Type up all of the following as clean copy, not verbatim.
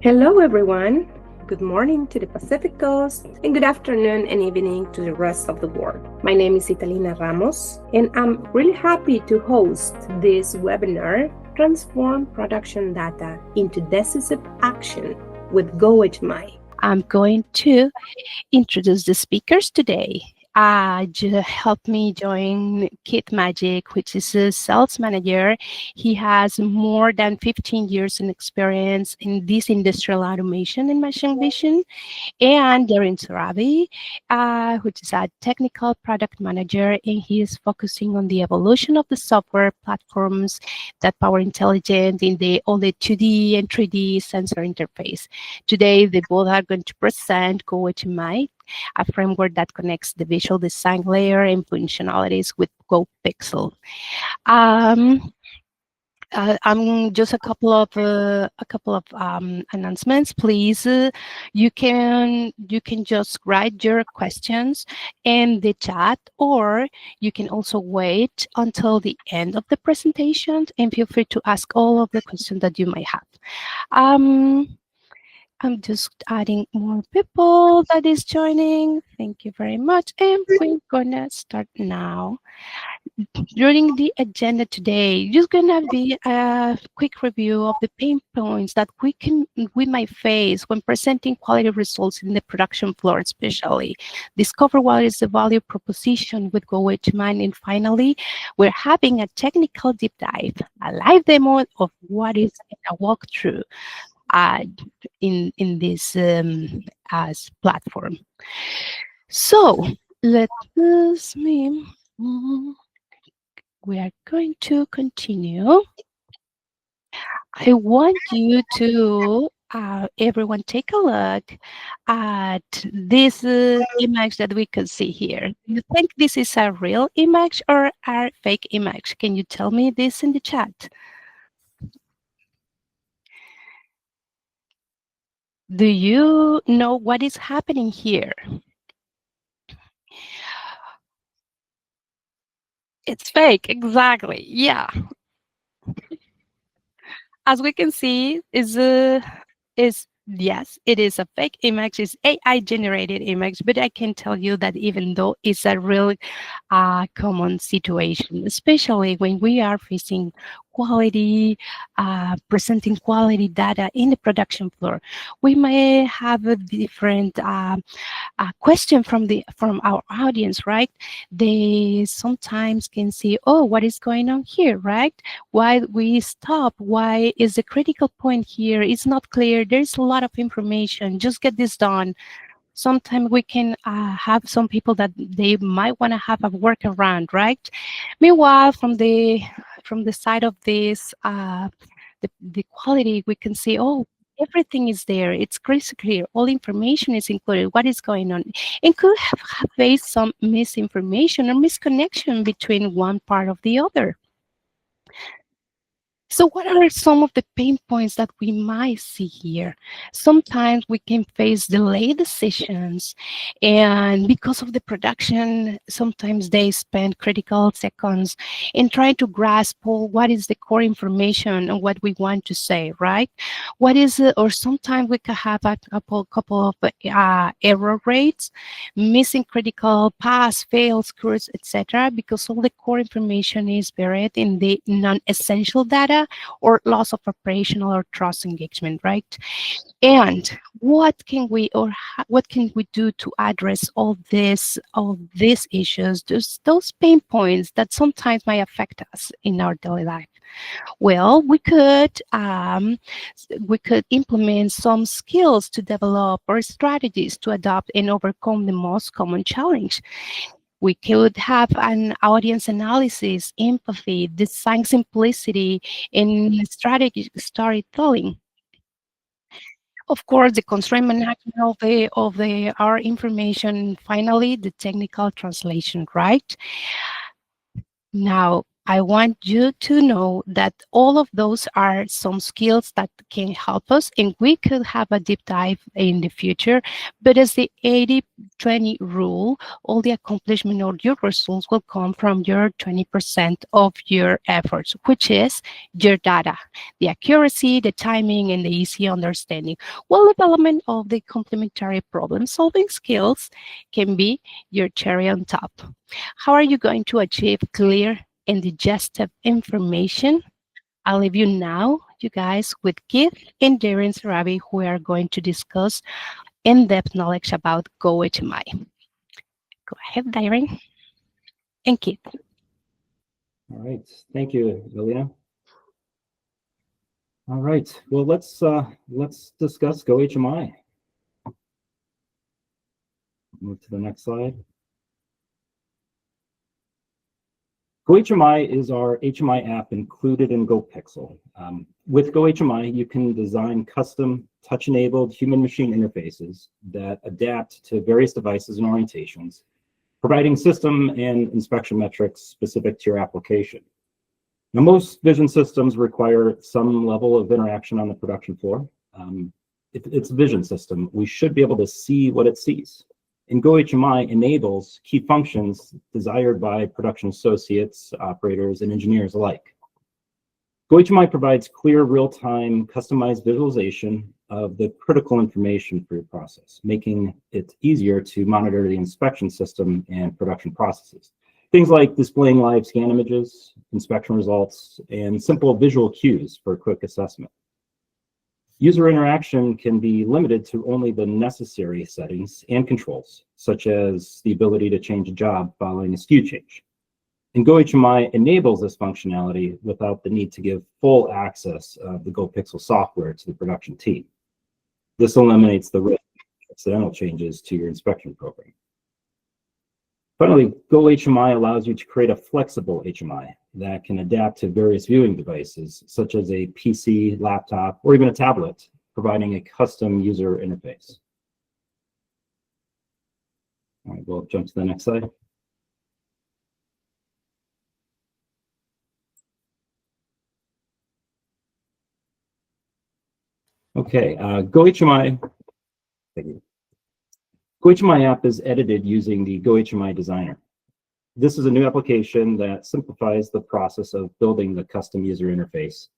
Hello, everyone. Good morning to the Pacific Coast, and good afternoon and evening to the rest of the world. My name is Italina Ramos, and I'm really happy to host this webinar, Transform Production Data into Decisive Action with GoHMI. I'm going to introduce the speakers today. Help me join Kit Magic, which is a sales manager. He has more than 15 years in experience in this industrial automation and machine vision. And Darren Sarabi, which is a technical product manager, and he is focusing on the evolution of the software platforms that power intelligent in all the 2D and 3D sensor interface. Today, they both are going to present GoHMI, a framework that connects the visual design layer and functionalities with GoPxL. I'm just a couple of announcements. Please, you can just write your questions in the chat, or you can also wait until the end of the presentation and feel free to ask all of the questions that you might have. I'm just adding more people that is joining. Thank you very much. And we're gonna start now. During the agenda today, just gonna be a quick review of the pain points that we might face when presenting quality results in the production floor, especially. Discover what is the value proposition with GoHMI, and finally, we're having a technical deep dive, a live demo of what is a walkthrough in this as platform. So let us we are going to continue. I want you to everyone take a look at this image that we can see here. Do you think this is a real image or a fake image? Can you tell me this in the chat? Do you know what is happening here? It's fake, exactly. Yeah. As we can see, is yes, it is a fake image. It's AI generated image, but I can tell you that even though it's a really common situation, especially when we are facing quality, presenting quality data in the production floor, we may have a different question from our audience, right? They sometimes can see, oh, what is going on here, right? Why we stop? Why is the critical point here? It's not clear. There's a lot of information. Just get this done. Sometimes we can have some people that they might want to have a workaround, right? Meanwhile, from the side of this, the quality, we can see, oh, everything is there. It's crystal clear. All information is included. What is going on? And could have faced some misinformation or misconnection between one part of the other. So what are some of the pain points that we might see here? Sometimes we can face delayed decisions, and because of the production, sometimes they spend critical seconds in trying to grasp what is the core information and what we want to say, right? What is it? Or sometimes we can have a couple of error rates, missing critical pass, fail, screws, etc., because all the core information is buried in the non-essential data or loss of operational or trust engagement, right? And what can we do to address all these issues, those pain points that sometimes might affect us in our daily life? Well, we could implement some skills to develop or strategies to adopt and overcome the most common challenge. We could have an audience analysis, empathy, design simplicity, and strategy storytelling. Of course, the constraint management of our information. Finally, the technical translation, right? Now, I want you to know that all of those are some skills that can help us, and we could have a deep dive in the future. But as the 80-20 rule, all the accomplishment or your results will come from your 20% of your efforts, which is your data, the accuracy, the timing, and the easy understanding. Well, development of the complementary problem solving skills can be your cherry on top. How are you going to achieve clear and digestive information? I'll leave you now, you guys, with Keith and Darren Sarabi, who are going to discuss in-depth knowledge about GoHMI. Go ahead, Darren and Keith. All right, thank you, Elena. All right, well, let's discuss GoHMI. Move to the next slide. GoHMI is our HMI app included in GoPxL. With GoHMI, you can design custom touch-enabled human-machine interfaces that adapt to various devices and orientations, providing system and inspection metrics specific to your application. Now, most vision systems require some level of interaction on the production floor. If it's a vision system, we should be able to see what it sees. And GoHMI enables key functions desired by production associates, operators, and engineers alike. GoHMI provides clear, real-time, customized visualization of the critical information for your process, making it easier to monitor the inspection system and production processes. Things like displaying live scan images, inspection results, and simple visual cues for quick assessment. User interaction can be limited to only the necessary settings and controls, such as the ability to change a job following a SKU change. And GoHMI enables this functionality without the need to give full access of the GoPxL software to the production team. This eliminates the risk of accidental changes to your inspection program. Finally, GoHMI allows you to create a flexible HMI that can adapt to various viewing devices, such as a PC, laptop, or even a tablet, providing a custom user interface. All right, we'll jump to the next slide. Okay, GoHMI. Thank you. GoHMI app is edited using the GoHMI designer. This is a new application that simplifies the process of building the custom user interface.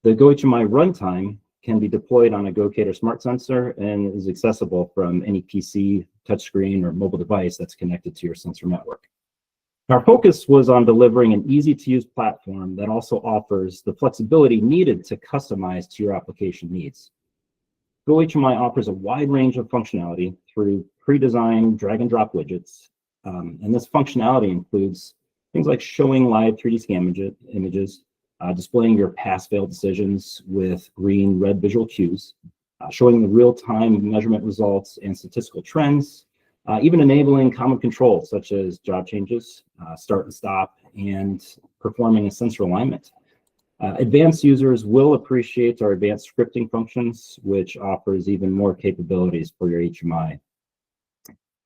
The GoHMI runtime can be deployed on a Gocator smart sensor and is accessible from any PC, touchscreen, or mobile device that's connected to your sensor network. Our focus was on delivering an easy-to-use platform that also offers the flexibility needed to customize to your application needs. GoHMI offers a wide range of functionality through pre-designed drag-and-drop widgets, and this functionality includes things like showing live 3D scan images, displaying your pass-fail decisions with green, red visual cues, showing the real-time measurement results and statistical trends, even enabling common controls such as job changes, start and stop, and performing a sensor alignment. Advanced users will appreciate our advanced scripting functions, which offers even more capabilities for your HMI.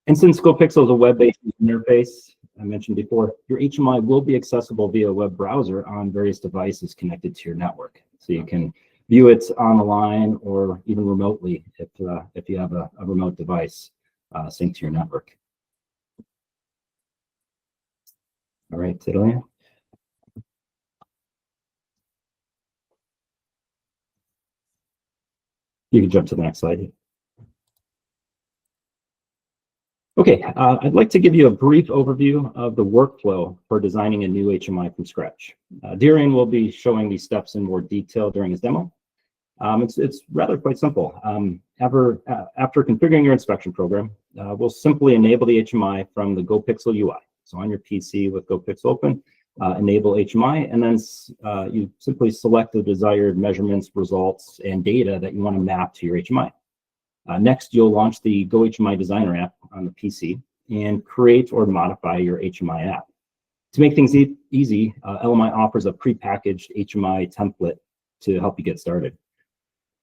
And since GoPxL is a web-based interface, I mentioned before, your HMI will be accessible via a web browser on various devices connected to your network. So you can view it on the line or even remotely if you have a remote device synced to your network. All right, Tiddly. You can jump to the next slide. Okay, I'd like to give you a brief overview of the workflow for designing a new HMI from scratch. Darian will be showing these steps in more detail during his demo. It's rather quite simple. After configuring your inspection program, we'll simply enable the HMI from the GoPxL UI. So on your PC with GoPxL open, enable HMI, and then you simply select the desired measurements, results, and data that you want to map to your HMI. Next, you'll launch the GoHMI Designer app on the PC and create or modify your HMI app. To make things easy, LMI offers a prepackaged HMI template to help you get started.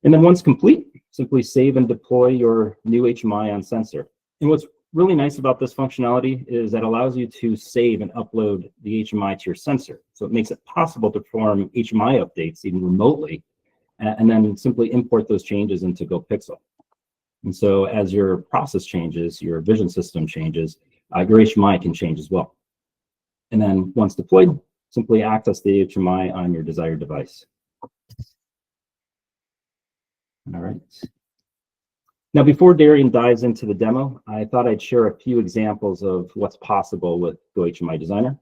And then once complete, simply save and deploy your new HMI on sensor. And what's really nice about this functionality is that it allows you to save and upload the HMI to your sensor. So it makes it possible to perform HMI updates even remotely, and then simply import those changes into GoPxL. And so as your process changes, your vision system changes, your HMI can change as well. And then once deployed, simply access the HMI on your desired device. All right. Now, before Darian dives into the demo, I thought I'd share a few examples of what's possible with GoHMI Designer.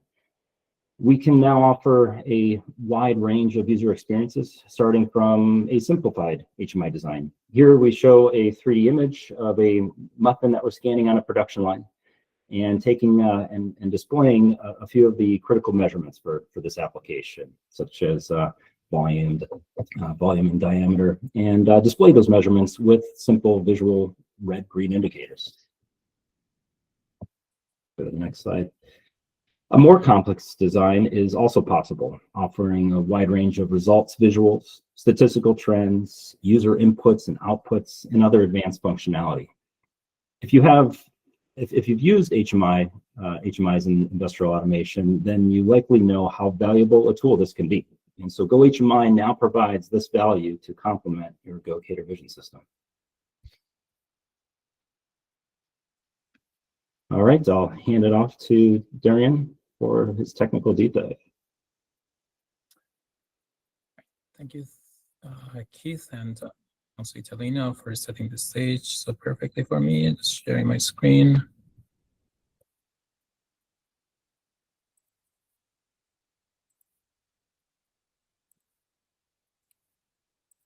We can now offer a wide range of user experiences, starting from a simplified HMI design. Here we show a 3D image of a muffin that we're scanning on a production line, and taking and displaying a few of the critical measurements for this application, such as volume and diameter, and display those measurements with simple visual red-green indicators. Go to the next slide. A more complex design is also possible, offering a wide range of results visuals, statistical trends, user inputs and outputs, and other advanced functionality. If you've used HMIs in industrial automation, then you likely know how valuable a tool this can be. And so GoHMI now provides this value to complement your Gocator vision system. All right, I'll hand it off to Darian for his technical deep dive. Thank you, Keith, and also Italina for setting the stage so perfectly for me. Just sharing my screen.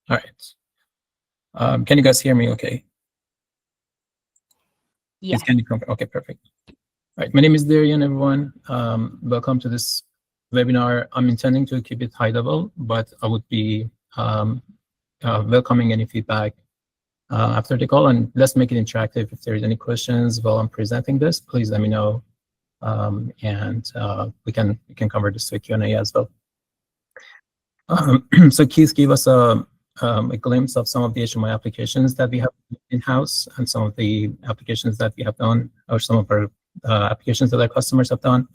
All right. Can you guys hear me okay? Yeah. Can you confirm? Okay, perfect. All right, my name is Darian, everyone. Welcome to this webinar. I'm intending to keep it high level, but I would be welcoming any feedback after the call, and let's make it interactive. If there's any questions while I'm presenting this, please let me know, and we can cover this with Q&A as well. So Keith gave us a glimpse of some of the HMI applications that we have in-house, and some of the applications that we have done, or some of our applications that our customers have done.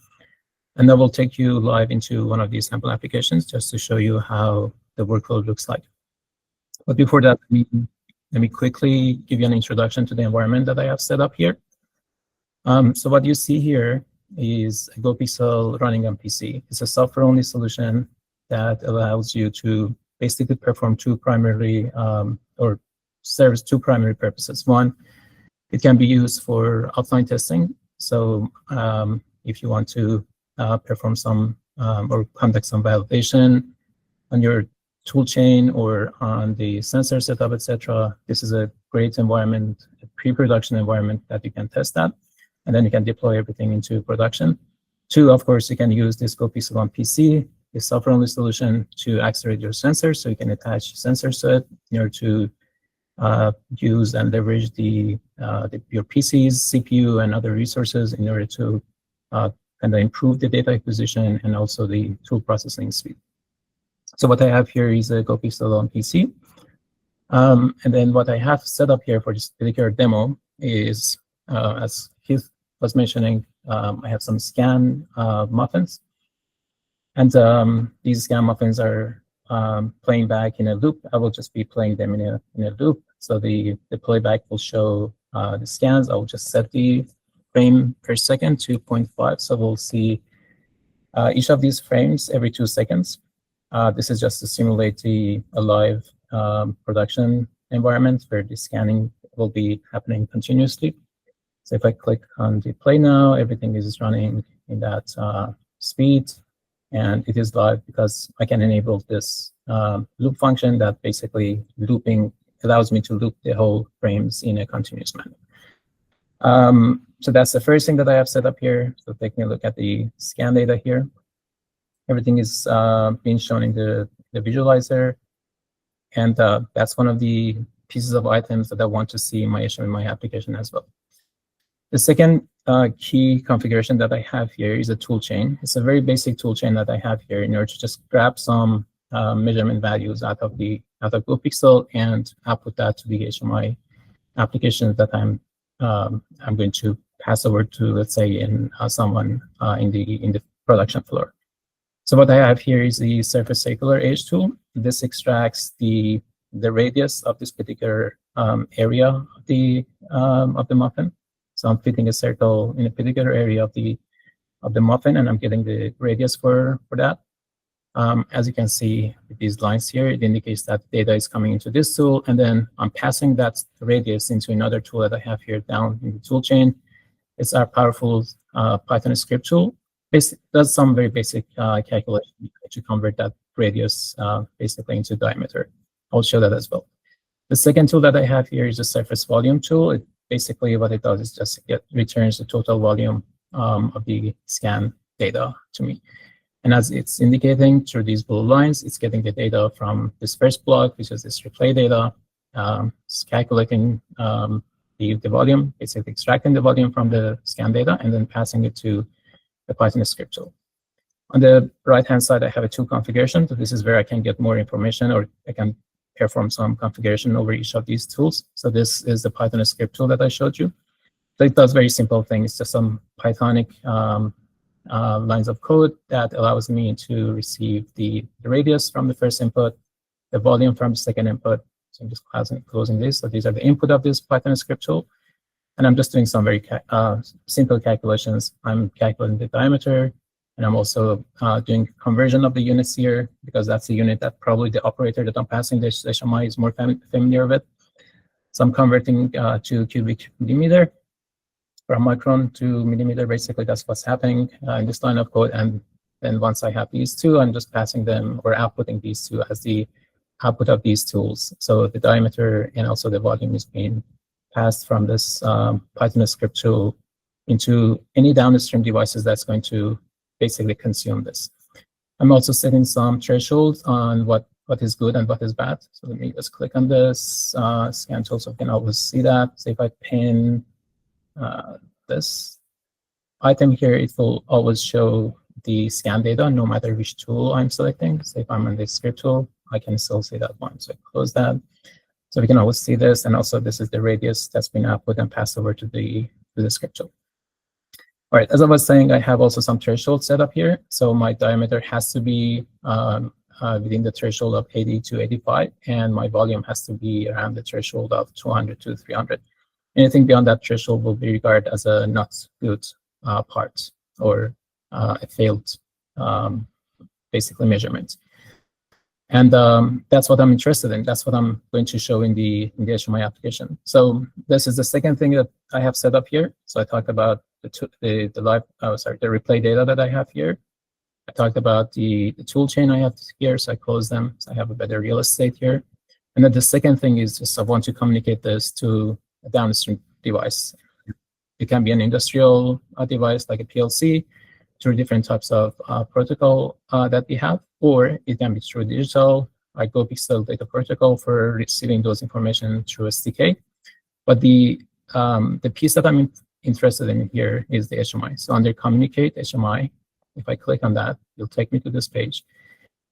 And then we'll take you live into one of these sample applications just to show you how the workload looks like. But before that, let me quickly give you an introduction to the environment that I have set up here. So what you see here is a GoPxL running on PC. It's a software-only solution that allows you to basically perform two primary or serves two primary purposes. One, it can be used for offline testing. So if you want to perform some or conduct some validation on your tool chain or on the sensor setup, etc., this is a great environment, a pre-production environment that you can test that, and then you can deploy everything into production. Two, of course, you can use this GoPxL on PC, a software-only solution, to accelerate your sensors, so you can attach sensors to it in order to use and leverage your PC's CPU and other resources in order to kind of improve the data acquisition and also the tool processing speed. So what I have here is a GoPxL on PC. And then what I have set up here for this particular demo is, as Keith was mentioning, I have some scan muffins. And these scan muffins are playing back in a loop. I will just be playing them in a loop. So the playback will show the scans. I will just set the frame per second to 0.5. So we'll see each of these frames every 2 seconds. This is just to simulate a live production environment where the scanning will be happening continuously. So if I click on the play now, everything is running in that speed, and it is live because I can enable this loop function that basically allows me to loop the whole frames in a continuous manner. So that's the first thing that I have set up here. So taking a look at the scan data here. Everything is being shown in the visualizer, and that's one of the pieces of items that I want to see in my application as well. The second key configuration that I have here is a tool chain. It's a very basic tool chain that I have here in order to just grab some measurement values out of GoPxL and output that to the HMI application that I'm going to pass over to, let's say, in someone in the production floor. So what I have here is the surface circular edge tool. This extracts the radius of this particular area of the muffin. So I'm fitting a circle in a particular area of the muffin, and I'm getting the radius for that. As you can see with these lines here, it indicates that data is coming into this tool, and then I'm passing that radius into another tool that I have here down in the tool chain. It's our powerful Python script tool. Does some very basic calculation to convert that radius basically into diameter. I'll show that as well. The second tool that I have here is the surface volume tool. Basically what it does is just returns the total volume of the scan data to me. And as it's indicating through these blue lines, it's getting the data from this first block, which is this replay data. It's calculating the volume, basically extracting the volume from the scan data and then passing it to the Python script tool. On the right-hand side, I have a tool configuration. So this is where I can get more information, or I can perform some configuration over each of these tools. So this is the Python script tool that I showed you. So it does very simple things, just some Pythonic lines of code that allows me to receive the radius from the first input, the volume from the second input. So I'm just closing this. So these are the input of this Python script tool. And I'm just doing some very simple calculations. I'm calculating the diameter, and I'm also doing conversion of the units here, because that's the unit that probably the operator that I'm passing the HMI is more familiar with. So I'm converting to cubic millimeter from micron to millimeter. Basically, that's what's happening in this line of code. And then once I have these two, I'm just passing them or outputting these two as the output of these tools. So the diameter and also the volume is being passed from this Python script tool into any downstream devices that's going to basically consume this. I'm also setting some thresholds on what is good and what is bad. So let me just click on this scan tool so I can always see that. So if I pin this item here, it will always show the scan data no matter which tool I'm selecting. So if I'm on the script tool, I can still see that one. So I close that. So we can always see this, and also this is the radius that's been output and passed over to the script tool. All right, as I was saying, I have also some thresholds set up here. So my diameter has to be within the threshold of 80 to 85, and my volume has to be around the threshold of 200 to 300. Anything beyond that threshold will be regarded as a not good part, or a failed basically measurement. And that's what I'm interested in. That's what I'm going to show in the HMI application. So this is the second thing that I have set up here. So I talked about the replay data that I have here. I talked about the tool chain I have here, so I close them. So I have a better real estate here. And then the second thing is just I want to communicate this to a downstream device. It can be an industrial device like a PLC, through different types of protocol that we have, or it can be through digital, like GoPxL data protocol for receiving those information through SDK. But the piece that I'm interested in here is the HMI. So under Communicate HMI, if I click on that, it'll take me to this page.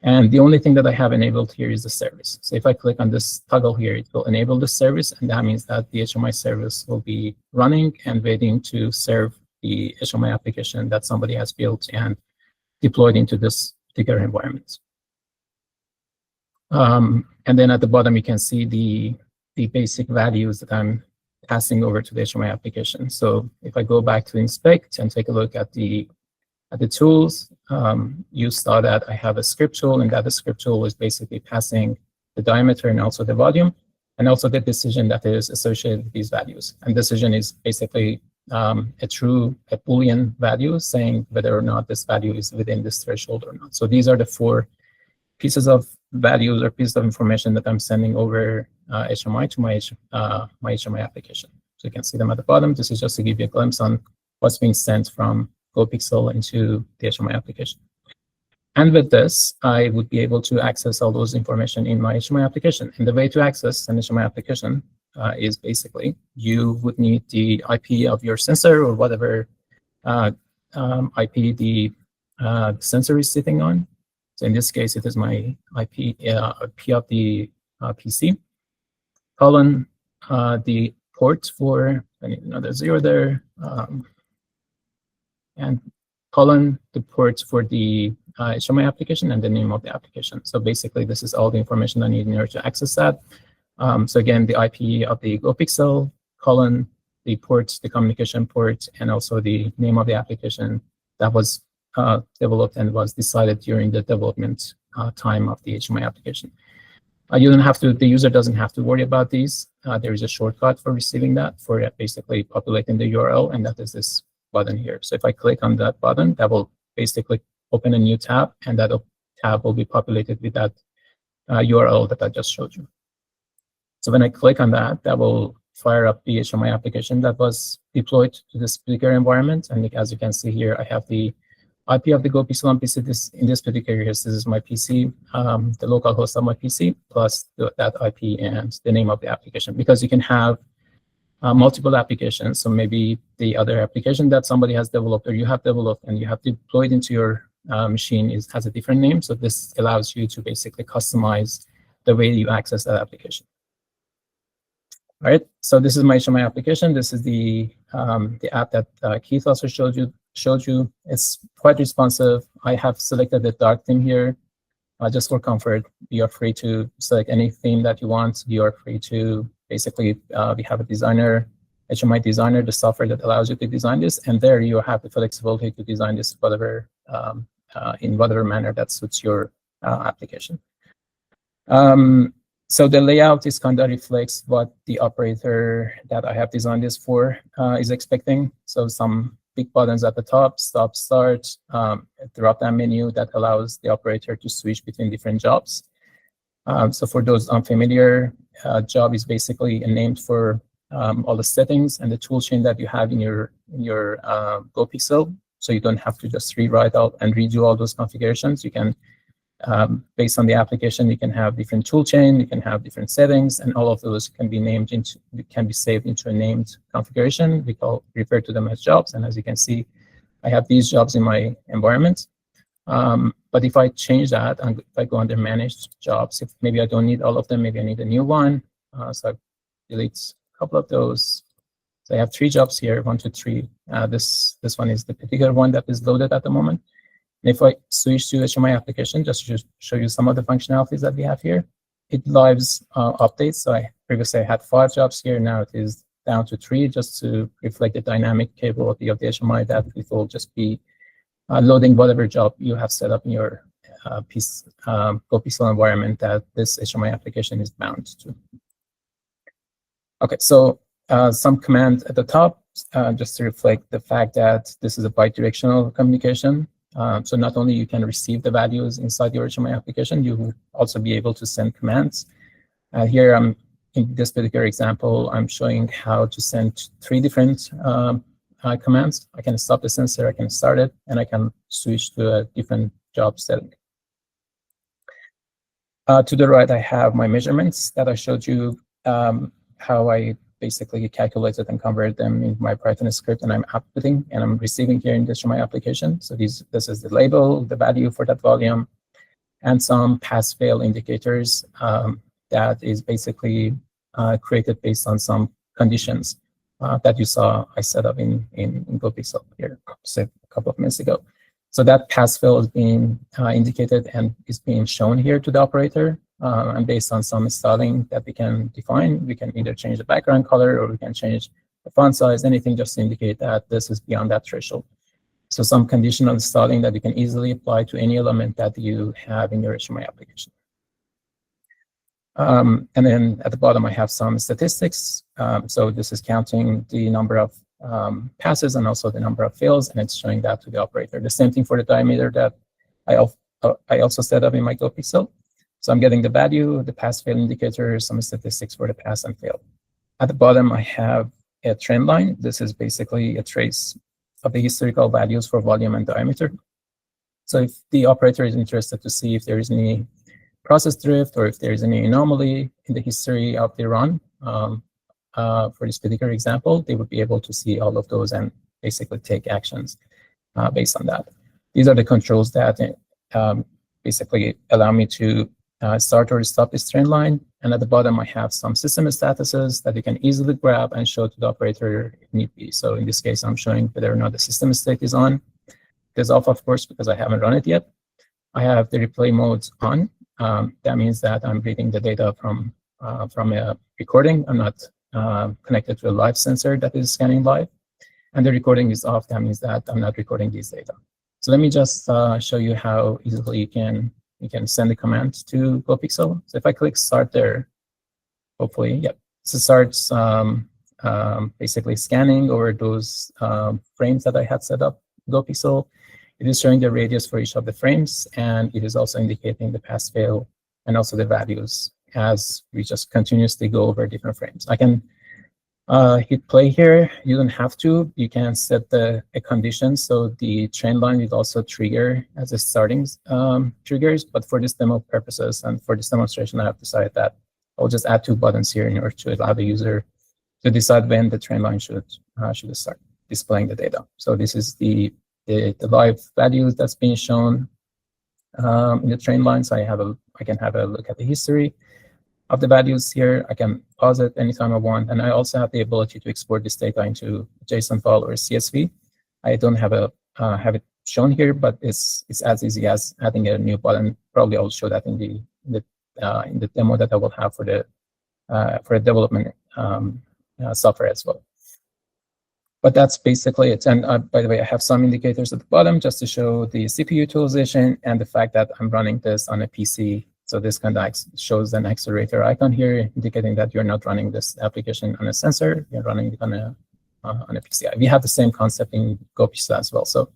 And the only thing that I have enabled here is the service. So if I click on this toggle here, it will enable the service, and that means that the HMI service will be running and waiting to serve the HMI application that somebody has built and deployed into this particular environment. And then at the bottom, you can see the basic values that I'm passing over to the HMI application. So if I go back to inspect and take a look at the tools, you saw that I have a script tool, and that the script tool is basically passing the diameter and also the volume, and also the decision that is associated with these values. And decision is basically a Boolean value saying whether or not this value is within this threshold or not. So these are the four pieces of values or pieces of information that I'm sending over HMI to my HMI application. So you can see them at the bottom. This is just to give you a glimpse on what's being sent from GoPxL into the HMI application. And with this, I would be able to access all those information in my HMI application. And the way to access an HMI application is basically you would need the IP of your sensor or whatever IP the sensor is sitting on. So in this case, it is my IP of the PC, colon the port for I need another 0 there. And colon the port for the HMI application and the name of the application. So basically, this is all the information I need in order to access that. So again, the IP of the GoPxL, colon, the port, the communication port, and also the name of the application that was developed and was decided during the development time of the HMI application. You don't have to, the user doesn't have to worry about these. There is a shortcut for receiving that, for basically populating the URL, and that is this button here. So if I click on that button, that will basically open a new tab, and that tab will be populated with that URL that I just showed you. So when I click on that, that will fire up the HMI application that was deployed to this particular environment. And as you can see here, I have the IP of the GoPxL on PC. In this particular case, this is my PC, the local host of my PC, plus that IP and the name of the application. Because you can have multiple applications. So maybe the other application that somebody has developed or you have developed and you have deployed into your machine has a different name. So this allows you to basically customize the way you access that application. All right, so this is my HMI application. This is the app that Keith also showed you. It's quite responsive. I have selected the dark theme here just for comfort. You are free to select any theme that you want. You are free to basically, we have a designer, HMI designer, the software that allows you to design this. And there you have the flexibility to design this whatever, in whatever manner that suits your application. So the layout is kind of reflects what the operator that I have designed this for is expecting. So some big buttons at the top, stop, start, a drop-down menu that allows the operator to switch between different jobs. So for those unfamiliar, job is basically named for all the settings and the tool chain that you have in your GoPxL. So you don't have to just rewrite out and redo all those configurations. You can based on the application, you can have different tool chain, you can have different settings, and all of those can be named into, can be saved into a named configuration. We refer to them as jobs. And as you can see, I have these jobs in my environment. But if I change that, and if I go under managed jobs, if maybe I don't need all of them, maybe I need a new one. So I delete a couple of those. So I have 3 jobs here, 1, 2, 3. This one is the particular one that is loaded at the moment. And if I switch to HMI application, just to show you some of the functionalities that we have here, it lives updates. So previously I had 5 jobs here, now it is down to 3, just to reflect the dynamic capability of the HMI, that it will just be loading whatever job you have set up in your GoPxL environment that this HMI application is bound to. Okay, so some command at the top, just to reflect the fact that this is a bidirectional communication. So not only you can receive the values inside your HMI application, you will also be able to send commands. Here, in this particular example, I'm showing how to send 3 different commands. I can stop the sensor, I can start it, and I can switch to a different job setting. To the right, I have my measurements that I showed you, how I basically calculated and converted them in my Python script, and I'm outputting and I'm receiving here in this HMI application. So this is the label, the value for that volume, and some pass-fail indicators that is basically created based on some conditions that you saw I set up in GoPxL here a couple of minutes ago. So that pass-fail is being indicated and is being shown here to the operator. And based on some styling that we can define, we can either change the background color or we can change the font size, anything just to indicate that this is beyond that threshold. So some conditional styling that you can easily apply to any element that you have in your HMI application. And then at the bottom, I have some statistics. So this is counting the number of passes and also the number of fails, and it's showing that to the operator. The same thing for the diameter that I also set up in my GoPxL. So I'm getting the value, the pass-fail indicator, some statistics for the pass and fail. At the bottom, I have a trend line. This is basically a trace of the historical values for volume and diameter. So if the operator is interested to see if there is any process drift or if there is any anomaly in the history of the run, for this particular example, they would be able to see all of those and basically take actions based on that. These are the controls that basically allow me to start or stop this trend line. And at the bottom, I have some system statuses that you can easily grab and show to the operator if need be. So in this case, I'm showing whether or not the system state is on. It is off, of course, because I haven't run it yet. I have the replay modes on. That means that I'm reading the data from a recording. I'm not connected to a live sensor that is scanning live. And the recording is off. That means that I'm not recording these data. So let me just show you how easily you can send a command to GoPxL. So if I click start there, hopefully, yep, so it starts basically scanning over those frames that I had set up GoPxL. It is showing the radius for each of the frames, and it is also indicating the pass-fail and also the values as we just continuously go over different frames. I can hit play here. You don't have to. You can set a condition, so the trend line will also trigger as a starting triggers. But for this demo purposes and for this demonstration, I have decided that I'll just add 2 buttons here in order to allow the user to decide when the trend line should start displaying the data. So this is the live values that's being shown in the trend line. So I can have a look at the history of the values here. I can pause it anytime I want, and I also have the ability to export this data into a JSON file or a CSV. I don't have it shown here, but it's as easy as adding a new button. Probably I'll show that in the demo that I will have for the development software as well. But that's basically it. And by the way, I have some indicators at the bottom just to show the CPU utilization and the fact that I'm running this on a PC. So this kind of shows an accelerator icon here, indicating that you're not running this application on a sensor, you're running it on a PCI. We have the same concept in GoPxL as well. So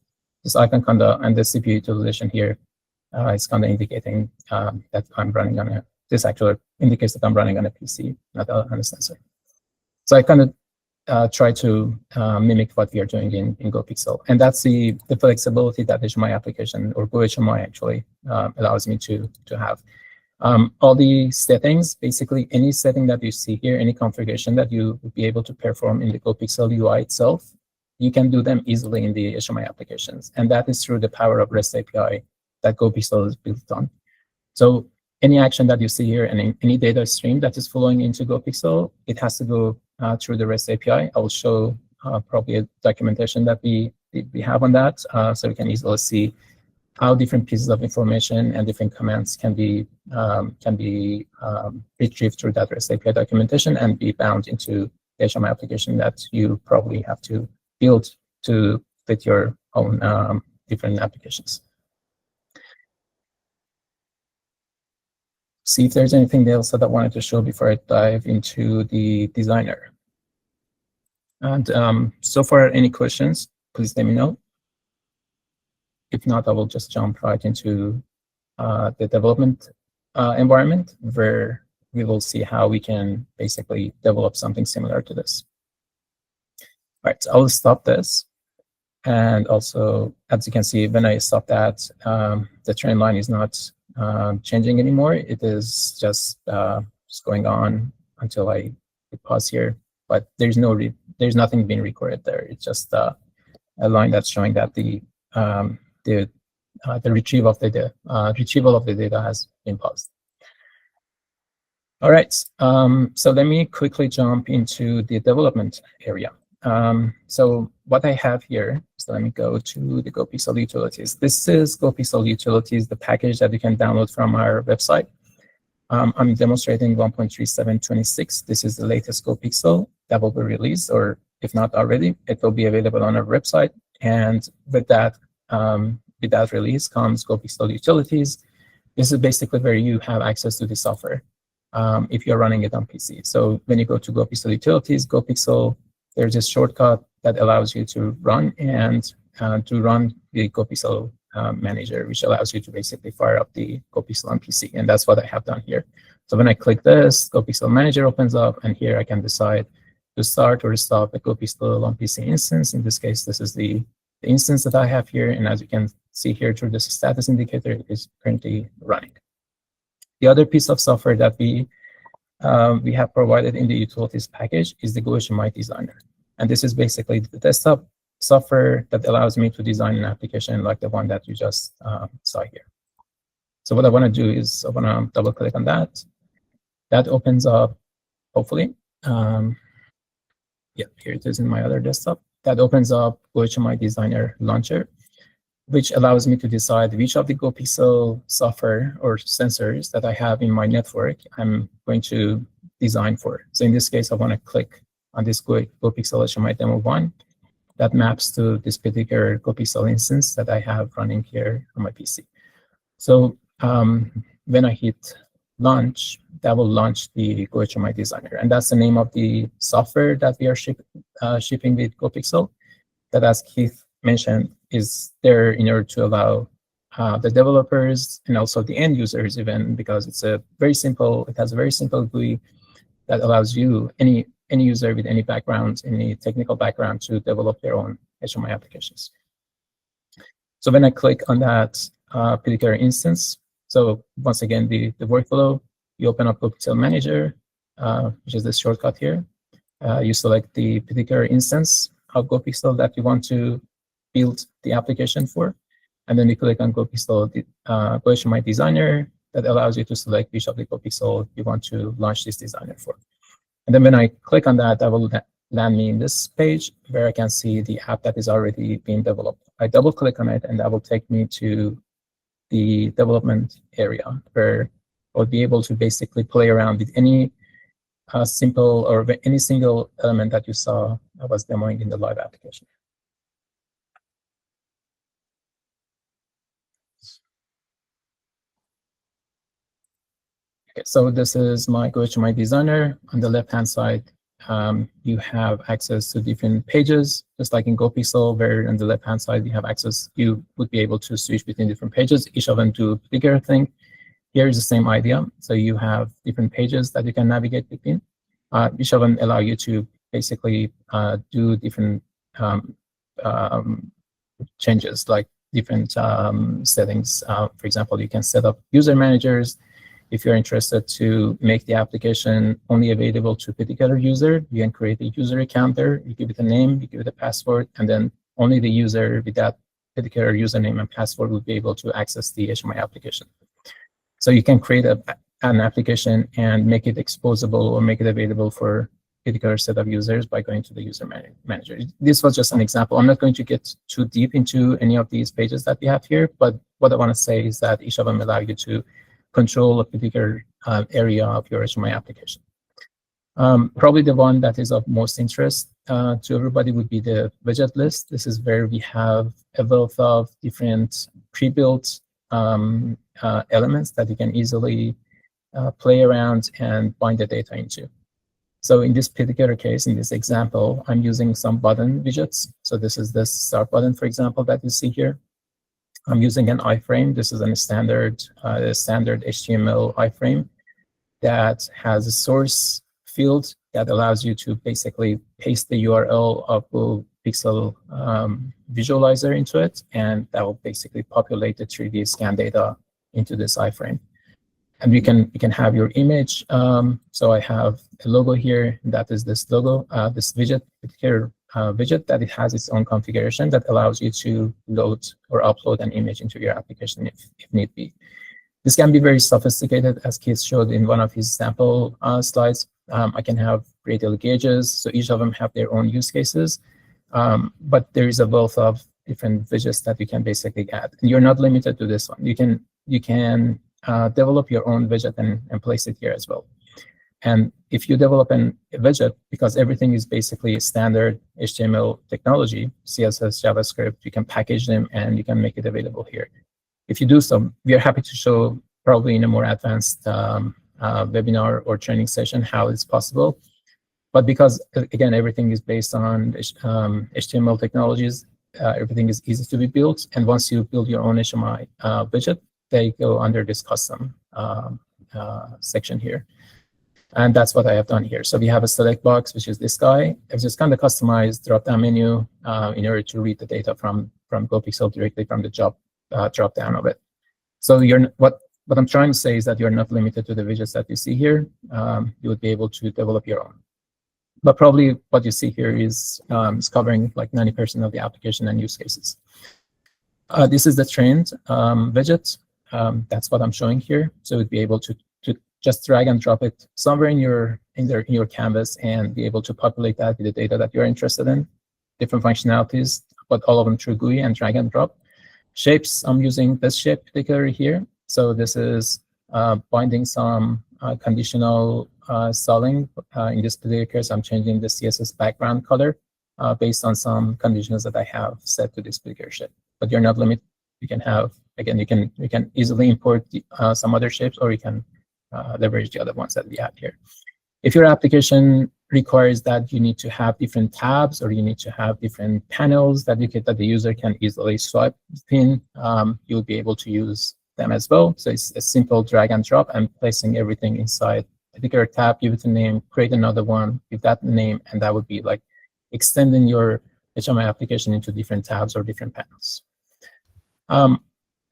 this icon and the CPU utilization here is kind of indicating that I'm running on this actually indicates that I'm running on a PC, not on a sensor. So I kind of try to mimic what we are doing in GoPxL. And that's the flexibility that HMI application, or GoHMI actually, allows me to have. All the settings, basically any setting that you see here, any configuration that you would be able to perform in the GoPxL UI itself, you can do them easily in the HMI applications. And that is through the power of REST API that GoPxL is built on. So any action that you see here and any data stream that is flowing into GoPxL, it has to go through the REST API. I will show probably a documentation that we have on that, so we can easily see how different pieces of information and different commands can be retrieved through that REST API documentation and be bound into the HMI application that you probably have to build to fit your own different applications. See if there's anything else that I wanted to show before I dive into the designer. And so far, any questions, please let me know. If not, I will just jump right into the development environment, where we will see how we can basically develop something similar to this. All right, so I will stop this. And also, as you can see, when I stop that, the trend line is not changing anymore. It is just going on until I pause here. But there's nothing being recorded there. It's just a line that's showing that the retrieval of the data has been paused. All right. So let me quickly jump into the development area. So what I have here, so let me go to the GoPxL utilities. This is GoPxL utilities, the package that you can download from our website. I'm demonstrating 1.3726. This is the latest GoPxL that will be released, or if not already, it will be available on our website. And with that release comes GoPxL utilities. This is basically where you have access to the software if you're running it on PC. So when you go to GoPxL utilities, GoPxL, there's a shortcut that allows you to run the GoPxL manager, which allows you to basically fire up the GoPxL on PC. And that's what I have done here. So when I click this, GoPxL manager opens up, and here I can decide to start or stop a GoPxL on PC instance. In this case, this is the instance that I have here. And as you can see here through this status indicator, it is currently running. The other piece of software that we have provided in the utilities package is the GoHMI designer. And this is basically the desktop software that allows me to design an application like the one that you just saw here. So what I want to do is I want to double click on that. That opens up, hopefully. Yeah, here it is in my other desktop. That opens up GoHMI Designer Launcher, which allows me to decide which of the GoPxL software or sensors that I have in my network I'm going to design for. So in this case, I want to click on this GoPxL HMI Demo 1. That maps to this particular GoPxL instance that I have running here on my PC. So when I hit launch, that will launch the GoHMI Designer. And that's the name of the software that we are shipping with GoPxL, that, as Keith mentioned, is there in order to allow the developers and also the end users even, because it's a very simple, it has a very simple GUI that allows you, any user with any background, any technical background, to develop their own HMI applications. So when I click on that particular instance, so once again, the workflow, you open up GoPxL Manager, which is this shortcut here. You select the particular instance of GoPxL that you want to build the application for. And then you click on GoPxL GoHMI Designer. That allows you to select which of the GoPxL you want to launch this designer for. And then when I click on that, that will land me in this page where I can see the app that is already being developed. I double click on it, and that will take me to the development area where I'll be able to basically play around with any simple or any single element that you saw I was demoing in the live application. Okay, so this is my GoHMI Designer. On the left-hand side, you have access to different pages, just like in GoPxL, where on the left-hand side you have access. You would be able to switch between different pages. Each of them do a particular thing. Here is the same idea. So you have different pages that you can navigate between. Each of them allow you to basically do different changes, like different settings. For example, you can set up user managers. If you're interested to make the application only available to a particular user, you can create a user account there. You give it a name, you give it a password, and then only the user with that particular username and password will be able to access the HMI application. So you can create an application and make it exposable or make it available for a particular set of users by going to the user manager. This was just an example. I'm not going to get too deep into any of these pages that we have here, but what I want to say is that each of them allow you to control a particular area of your HMI application. Probably the one that is of most interest to everybody would be the widget list. This is where we have a wealth of different pre-built elements that you can easily play around and bind the data into. So in this particular case, in this example, I'm using some button widgets. So this is the start button, for example, that you see here. I'm using an iframe. This is a standard HTML iframe that has a source field that allows you to basically paste the URL of GoPxL visualizer into it, and that will basically populate the 3D scan data into this iframe. And you can have your image. So I have a logo here. That is this logo, this widget, particular widget that it has its own configuration that allows you to load or upload an image into your application if need be. This can be very sophisticated, as Keith showed in one of his sample slides. I can have radial gauges, so each of them have their own use cases. But there is a wealth of different widgets that you can basically add. And you're not limited to this one. You can develop your own widget and place it here as well. And if you develop a widget, because everything is basically standard HTML technology, CSS, JavaScript, you can package them and you can make it available here. If you do so, we are happy to show probably in a more advanced webinar or training session how it's possible. But because, again, everything is based on HTML technologies, everything is easy to be built. And once you build your own HMI widget, they go under this custom section here. And that's what I have done here. So we have a select box, which is this guy. I've just kind of customized drop-down menu in order to read the data from GoPxL directly from the drop-down of it. So what I'm trying to say is that you're not limited to the widgets that you see here. You would be able to develop your own. But probably what you see here is covering like 90% of the application and use cases. This is the trend widget. that's what I'm showing here. So we'd be able to just drag and drop it somewhere in your canvas and be able to populate that with the data that you're interested in, different functionalities, but all of them through GUI and drag and drop. Shapes, I'm using this shape particular here. So this is binding some conditional styling. In this particular case, I'm changing the CSS background color based on some conditions that I have set to this particular shape. But you're not limited. You can have, again, you can easily import some other shapes, or you can leverage the other ones that we have here. If your application requires that you need to have different tabs, or you need to have different panels that the user can easily swipe in, you'll be able to use them as well. So it's a simple drag and drop and placing everything inside a particular tab, give it a name, create another one, give that name, and that would be like extending your HMI application into different tabs or different panels.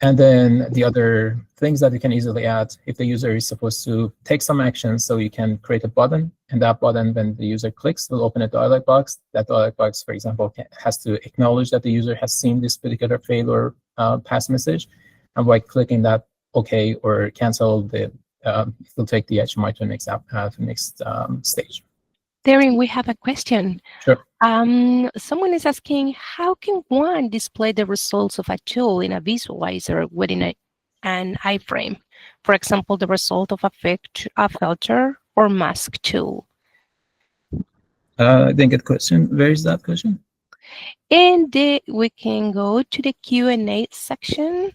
And then the other things that you can easily add, if the user is supposed to take some action, so you can create a button, and that button, when the user clicks, will open a dialog box. That dialog box, for example, has to acknowledge that the user has seen this particular fail or pass message, and by clicking that OK or cancel, it will take the HMI to the next stage. Darren, we have a question. Sure. Someone is asking, how can one display the results of a tool in a visualizer within an iframe? For example, the result of a filter or mask tool. I didn't get the question. Where is that question? And we can go to the Q&A section,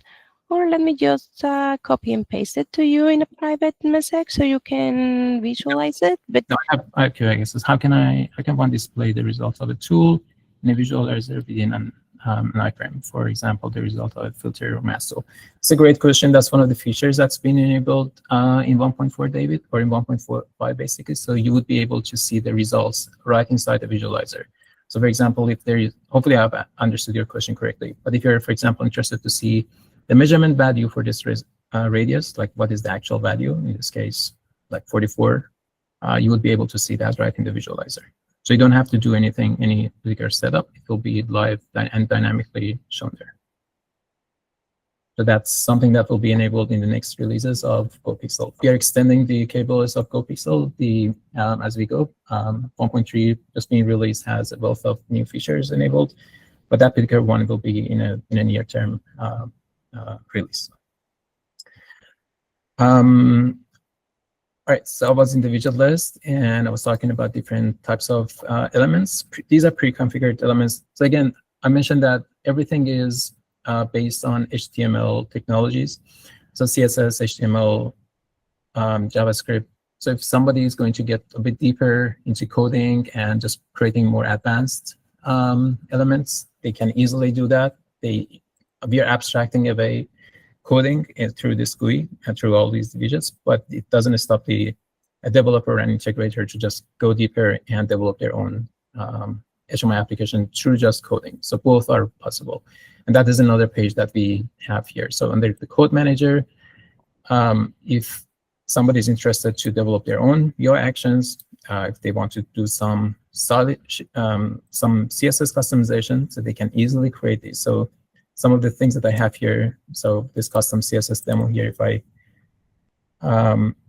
or let me just copy and paste it to you in a private message so you can visualize it. But no, I have Q&A. How can one display the results of a tool in a visualizer within an iframe? For example, the result of a filter or mask tool. It's a great question. That's one of the features that's been enabled in 1.4, David, or in 1.45 basically. So you would be able to see the results right inside the visualizer. So for example, if there is, hopefully I've understood your question correctly, but if you're, for example, interested to see the measurement value for this radius, like what is the actual value, in this case, like 44, you would be able to see that right in the visualizer. So you don't have to do anything, any particular setup. It will be live and dynamically shown there. So that's something that will be enabled in the next releases of GoPxL. We are extending the capabilities of GoPxL as we go. 1.3 just being released has a wealth of new features enabled, but that particular one will be in a near-term release. All right, so I was in the widget list, and I was talking about different types of elements. These are pre-configured elements. So again, I mentioned that everything is based on HTML technologies. So CSS, HTML, JavaScript. So if somebody is going to get a bit deeper into coding and just creating more advanced elements, they can easily do that. We are abstracting away coding through this GUI and through all these widgets, but it doesn't stop a developer and integrator to just go deeper and develop their own HMI application through just coding. So both are possible. And that is another page that we have here. So under the code manager, if somebody is interested to develop their own UI actions, if they want to do some CSS customization, so they can easily create these. So some of the things that I have here, so this custom CSS demo here,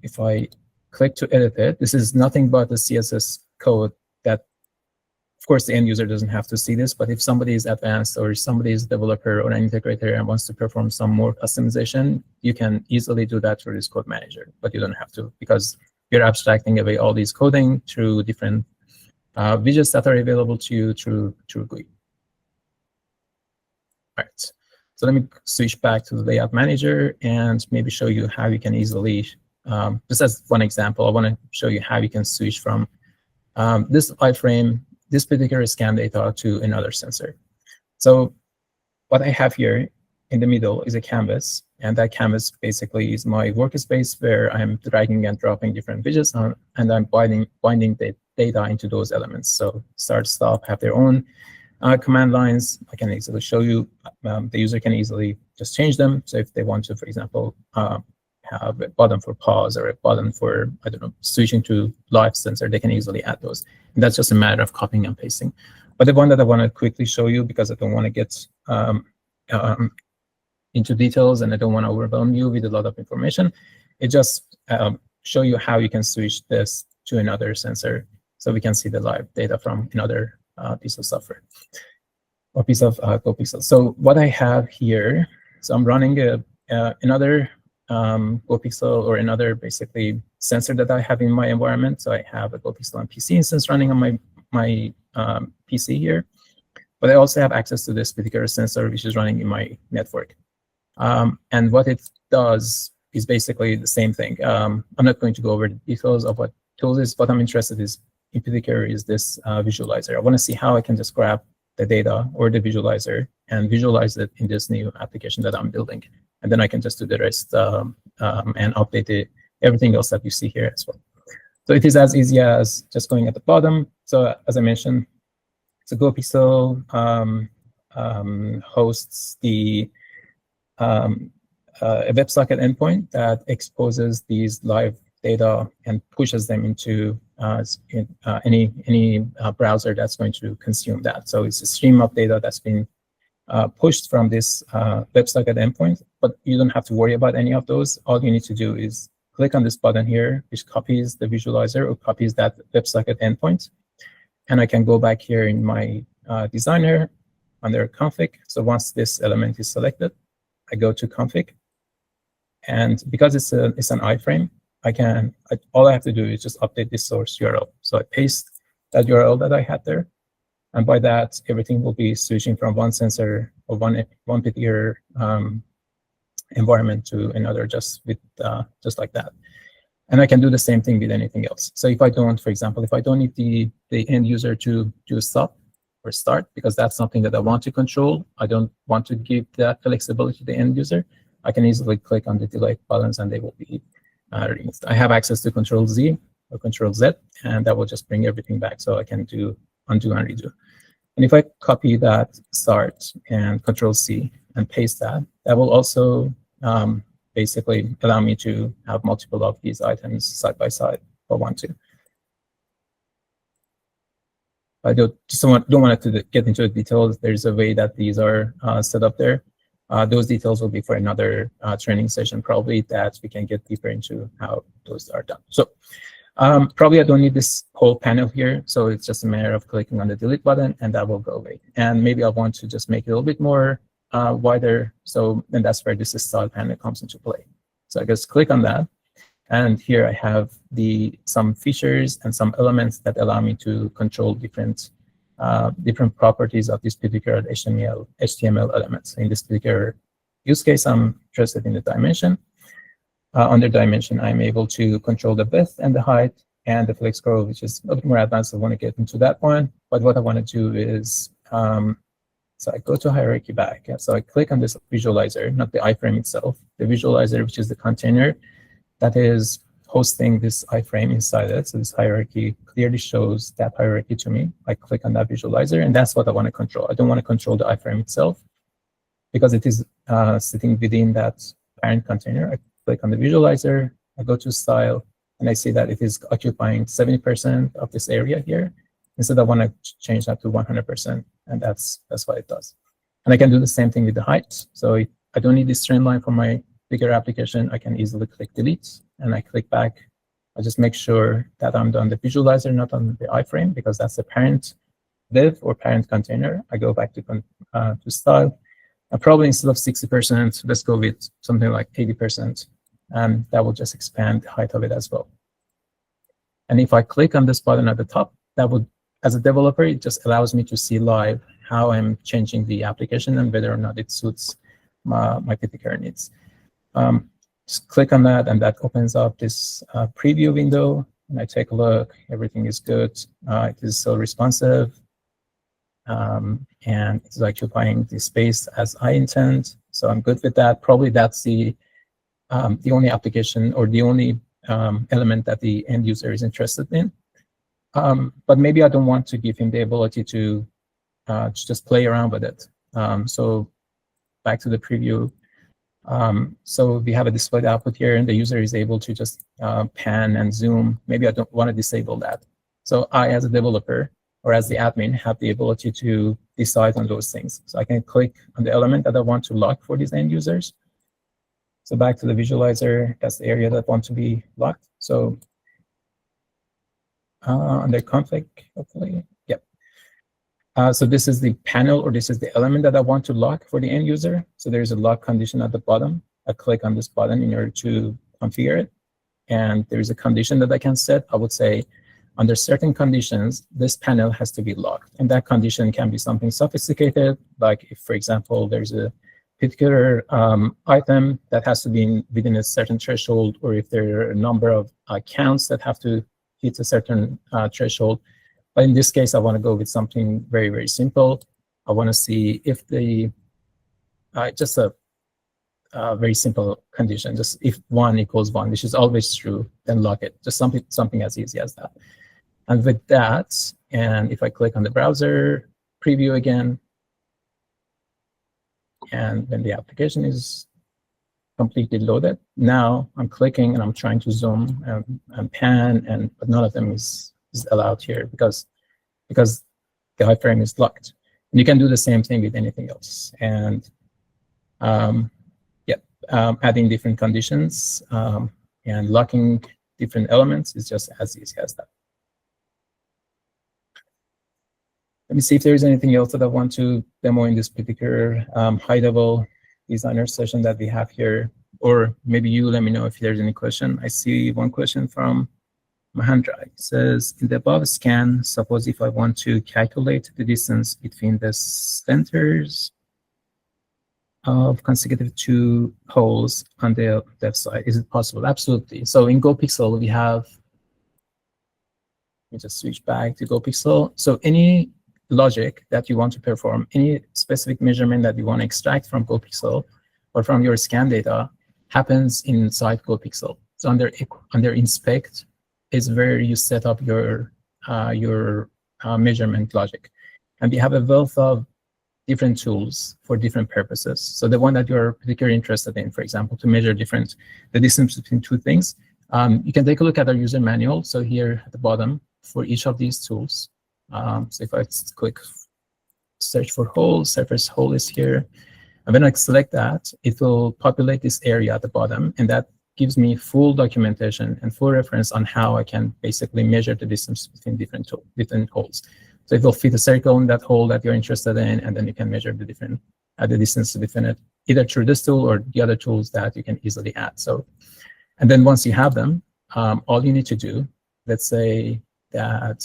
if I click to edit it, this is nothing but the CSS code that, of course, the end user doesn't have to see this, but if somebody is advanced or somebody is a developer or an integrator and wants to perform some more customization, you can easily do that through this code manager, but you don't have to, because you're abstracting away all these coding through different widgets that are available to you through GUI. All right, so let me switch back to the layout manager and maybe show you how you can easily, just as one example, I want to show you how you can switch from this iframe, this particular scan data, to another sensor. So what I have here in the middle is a canvas, and that canvas basically is my workspace where I'm dragging and dropping different widgets on, and I'm binding the data into those elements. So start, stop have their own command lines. I can easily show you. The user can easily just change them. So if they want to, for example, have a button for pause or a button for, I don't know, switching to live sensor, they can easily add those. And that's just a matter of copying and pasting. But the one that I want to quickly show you, because I don't want to get into details, and I don't want to overwhelm you with a lot of information. It just show you how you can switch this to another sensor, so we can see the live data from another piece of software or piece of GoPxL. So what I have here, so I'm running another GoPxL, or another basically sensor that I have in my environment. So I have a GoPxL on PC instance running on my PC here, but I also have access to this particular sensor which is running in my network. And what it does is basically the same thing. I'm not going to go over the details of what tools is. What I'm interested in particular is this visualizer. I want to see how I can just grab the data or the visualizer and visualize it in this new application that I'm building. And then I can just do the rest and update everything else that you see here as well. So it is as easy as just going at the bottom. So as I mentioned, so GoPxL hosts the a WebSocket endpoint that exposes these live data and pushes them into any browser that's going to consume that. So it's a stream of data that's been pushed from this WebSocket endpoint, but you don't have to worry about any of those. All you need to do is click on this button here, which copies the visualizer or copies that WebSocket endpoint. And I can go back here in my designer under config. So once this element is selected, I go to config. And because it's an iframe, all I have to do is just update this source URL. So I paste that URL that I had there. And by that, everything will be switching from one sensor or one particular environment to another, just like that. And I can do the same thing with anything else. So if I don't, for example, if I don't need the end user to do a stop or start, because that's something that I want to control, I don't want to give that flexibility to the end user, I can easily click on the delete buttons and they will be removed. I have access to Control Z or Control Z, and that will just bring everything back. So I can do undo and redo. And if I copy that start and Control C and paste that, that will also basically allow me to have multiple of these items side by side if I want to. I don't want to get into the details. There's a way that these are set up there. Those details will be for another training session, probably, that we can get deeper into how those are done. So probably I don't need this whole panel here. So it's just a matter of clicking on the delete button and that will go away. And maybe I want to just make it a little bit more wider. So then that's where this style panel comes into play. So I just click on that. And here I have some features and some elements that allow me to control different properties of this particular HTML elements. In this particular use case, I'm interested in the dimension. Under dimension, I'm able to control the width and the height and the flex curve, which is a little bit more advanced. I want to get into that one. But what I want to do is, so I go to hierarchy back. So I click on this visualizer, not the iframe itself, the visualizer, which is the container that is hosting this iframe inside it. So this hierarchy clearly shows that hierarchy to me. I click on that visualizer, and that's what I want to control. I don't want to control the iframe itself because it is sitting within that parent container. I click on the visualizer, I go to style, and I see that it is occupying 70% of this area here. Instead, I want to change that to 100%, and that's what it does. And I can do the same thing with the height. So I don't need this trend line for my bigger application. I can easily click delete, and I click back. I just make sure that I'm on the visualizer, not on the iframe, because that's the parent div or parent container. I go back to style. And probably instead of 60%, let's go with something like 80%. And that will just expand the height of it as well. And if I click on this button at the top, that would, as a developer, it just allows me to see live how I'm changing the application and whether or not it suits my particular needs. Just click on that, and that opens up this preview window. And I take a look. Everything is good. It is still responsive. And it's occupying the space as I intend. So I'm good with that. Probably that's the only application or the only element that the end user is interested in. But maybe I don't want to give him the ability to just play around with it. So back to the preview. So we have a displayed output here, and the user is able to just pan and zoom. Maybe I don't want to disable that. So I, as a developer, or as the admin, have the ability to decide on those things. So I can click on the element that I want to lock for these end users. So back to the visualizer, that's the area that want to be locked. So under config, hopefully, yep. So this is the panel, or this is the element that I want to lock for the end user. So there's a lock condition at the bottom. I click on this button in order to configure it. And there's a condition that I can set. I would say, under certain conditions, this panel has to be locked. And that condition can be something sophisticated, like if, for example, there's a particular item that has to be within a certain threshold, or if there are a number of counts that have to hit a certain threshold. But in this case, I want to go with something very, very simple. I want to see if the, just a very simple condition, just if 1 equals 1, which is always true, then lock it. Just something as easy as that. And with that, and if I click on the browser, preview again, and when the application is completely loaded, now I'm clicking and I'm trying to zoom and pan, but none of them is allowed here because the iframe is locked. And you can do the same thing with anything else. And adding different conditions and locking different elements is just as easy as that. Let me see if there's anything else that I want to demo in this particular high-level designer session that we have here. Or maybe you let me know if there's any question. I see one question from Mahendra. It says, in the above scan, suppose if I want to calculate the distance between the centers of consecutive 2 holes on the left side, is it possible? Absolutely. So in GoPxL, we have, let me just switch back to GoPxL. So any logic that you want to perform, any specific measurement that you want to extract from GoPxL or from your scan data happens inside GoPxL. So under inspect is where you set up your measurement logic. And we have a wealth of different tools for different purposes. So the one that you're particularly interested in, for example, to measure the distance between 2 things, you can take a look at our user manual. So here at the bottom for each of these tools. So if I click search for hole, surface hole is here. And when I select that, it will populate this area at the bottom, and that gives me full documentation and full reference on how I can basically measure the distance between different holes. So it will fit a circle in that hole that you're interested in, and then you can measure the distance between it, either through this tool or the other tools that you can easily add. So, and then once you have them, all you need to do, let's say that